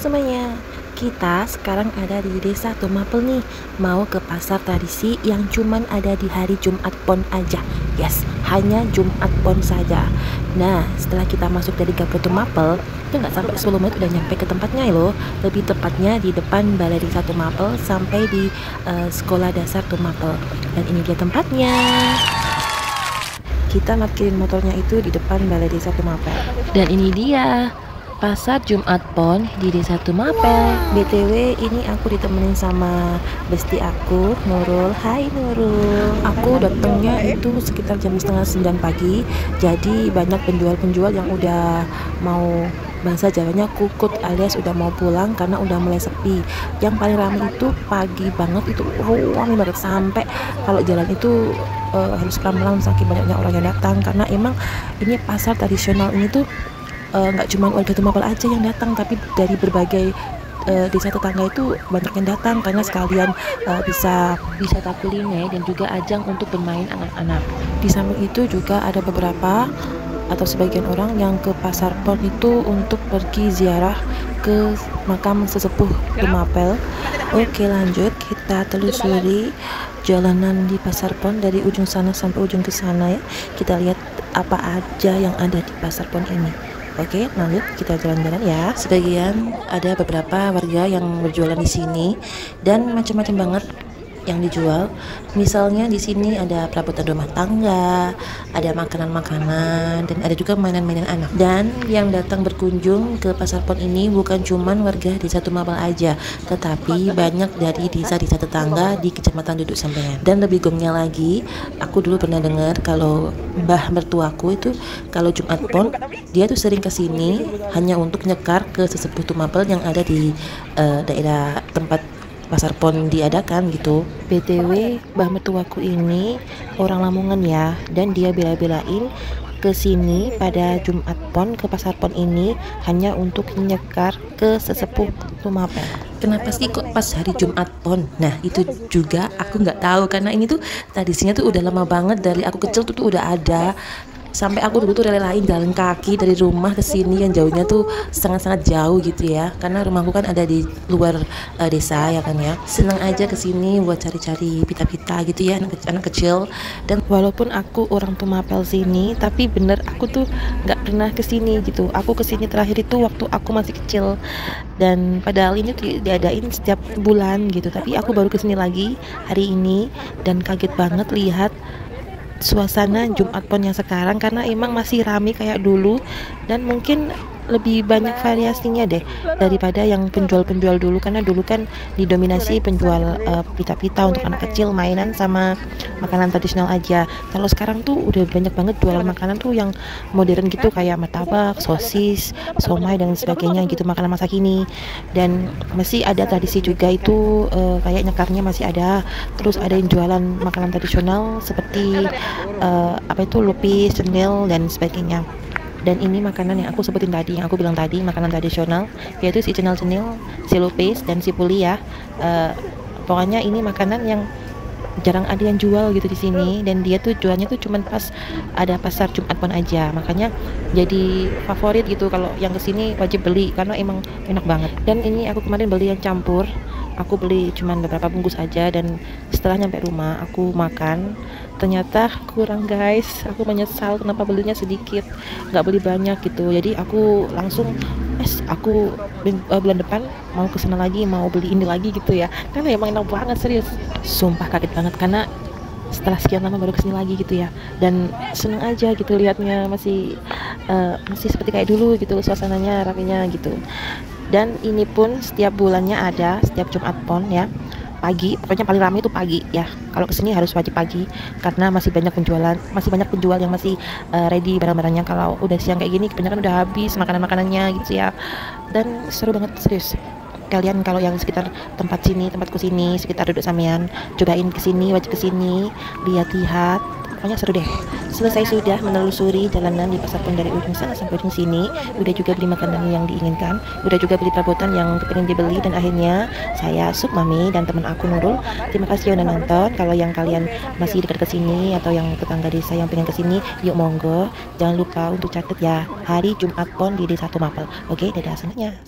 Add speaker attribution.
Speaker 1: semuanya, kita sekarang ada di desa Tumapel nih. Mau ke pasar tradisi yang cuman ada di hari Jumat Pon aja. Yes, hanya Jumat Pon saja. Nah, setelah kita masuk dari Gabro Tumapel, itu nggak sampai 10 menit udah nyampe ke tempatnya loh. Lebih tepatnya di depan Balai Desa Tumapel sampai di Sekolah Dasar Tumapel. Dan ini dia tempatnya. Kita parkirin motornya itu di depan Balai Desa Tumapel. Dan ini dia Pasar Jumat Pon di Desa Tumapel. BTW ini aku ditemenin sama besti aku, Nurul. Hai Nurul. Aku datangnya itu sekitar jam setengah 9 pagi. Jadi banyak penjual-penjual yang udah mau, bahasa Jawanya kukut, alias udah mau pulang karena udah mulai sepi. Yang paling ramai itu pagi banget, itu ramai banget sampai kalau jalan itu harus pelan-pelan saking banyaknya orang yang datang. Karena emang ini pasar tradisional ini tuh nggak cuma warga Tumapel aja yang datang, tapi dari berbagai desa tetangga itu banyak yang datang karena sekalian bisa wisata kuliner dan juga ajang untuk bermain anak-anak. Di samping itu juga ada beberapa atau sebagian orang yang ke Pasar Pon itu untuk pergi ziarah ke makam sesepuh Tumapel. Oke, lanjut kita telusuri jalanan di Pasar Pon dari ujung sana sampai ujung ke sana ya. Kita lihat apa aja yang ada di Pasar Pon ini. Oke, lanjut kita jalan-jalan ya. Sebagian ada beberapa warga yang berjualan di sini dan macam-macam banget yang dijual. Misalnya di sini ada perabotan rumah tangga, ada makanan-makanan, dan ada juga mainan-mainan anak. Dan yang datang berkunjung ke Pasar Pon ini bukan cuman warga Desa Tumapel aja, tetapi banyak dari desa-desa tetangga di Kecamatan Duduk Sampean. Dan lebih gongnya lagi, aku dulu pernah dengar kalau mbah mertuaku itu kalau Jumat Pon dia tuh sering kesini hanya untuk nyekar ke sesepuh Tumapel yang ada di daerah tempat Pasar Pon diadakan gitu. BTW, mbah mertuaku ini orang Lamongan ya, dan dia bela-belain ke sini pada Jumat Pon ke Pasar Pon ini hanya untuk nyekar ke sesepuh Tumapel. Kenapa sih kok pas hari Jumat Pon? Nah, itu juga aku nggak tahu karena ini tuh tradisinya tuh udah lama banget, dari aku kecil tuh udah ada. Sampai aku dulu tuh rela-relain jalan kaki dari rumah ke sini yang jauhnya tuh sangat-sangat jauh gitu ya, karena rumahku kan ada di luar desa ya kan ya. Seneng aja ke sini buat cari-cari pita-pita gitu ya, anak kecil. Dan walaupun aku orang Tumapel sini, tapi bener aku tuh nggak pernah ke sini gitu. Aku ke sini terakhir itu waktu aku masih kecil, dan padahal ini diadain setiap bulan gitu. Tapi aku baru ke sini lagi hari ini dan kaget banget lihat suasana Jumat Pon yang sekarang, karena emang masih rame kayak dulu dan mungkin lebih banyak variasinya deh daripada yang penjual-penjual dulu, karena dulu kan didominasi penjual pita-pita untuk anak kecil, mainan sama makanan tradisional aja. Kalau sekarang tuh udah banyak banget jualan makanan tuh yang modern gitu, kayak martabak, sosis, somai dan sebagainya gitu, makanan masa kini. Dan masih ada tradisi juga itu kayak nyekarnya masih ada. Terus ada yang jualan makanan tradisional seperti apa itu lupis, cendil dan sebagainya. Dan ini makanan yang aku sebutin tadi, yang aku bilang tadi, makanan tradisional, yaitu si cenil-cenil, si lupis, dan si puli ya. Pokoknya ini makanan yang jarang ada yang jual gitu di sini, dan dia tuh jualnya tuh cuman pas ada pasar Jumat Pon aja. Makanya jadi favorit gitu, kalau yang kesini wajib beli karena emang enak banget. Dan ini aku kemarin beli yang campur, aku beli cuman beberapa bungkus aja, dan setelah nyampe rumah aku makan, ternyata kurang guys. Aku menyesal kenapa belinya sedikit, nggak beli banyak gitu. Jadi aku langsung aku bulan depan mau kesana lagi, mau beli ini lagi gitu ya, karena emang enak banget, serius. Sumpah kaget banget karena setelah sekian lama baru kesini lagi gitu ya, dan seneng aja gitu lihatnya, masih seperti kayak dulu gitu, suasananya ramenya gitu. Dan ini pun setiap bulannya ada, setiap Jumat Pon ya, pagi, pokoknya paling ramai itu pagi ya. Kalau kesini harus wajib pagi karena masih banyak penjual yang masih ready barang-barangnya. Kalau udah siang kayak gini kebanyakan udah habis makanan-makanannya gitu ya. Dan seru banget, serius. Kalian kalau yang sekitar tempatku sini, sekitar Duduk Sampean, cobain kesini, wajib kesini, lihat-lihat. Pokoknya seru deh. Selesai sudah menelusuri jalanan di Pasar Pon dari ujung sana sampai ujung sini. Udah juga beli makanan yang diinginkan, udah juga beli perabotan yang pengen dibeli, dan akhirnya saya Sup Mami dan teman aku Nurul, terima kasih udah nonton. Kalau yang kalian masih dekat ke sini atau yang tetangga desa yang pengen ke sini, yuk monggo. Jangan lupa untuk catat ya, hari Jumat Pon di Desa Tumapel. Oke, dadah semuanya.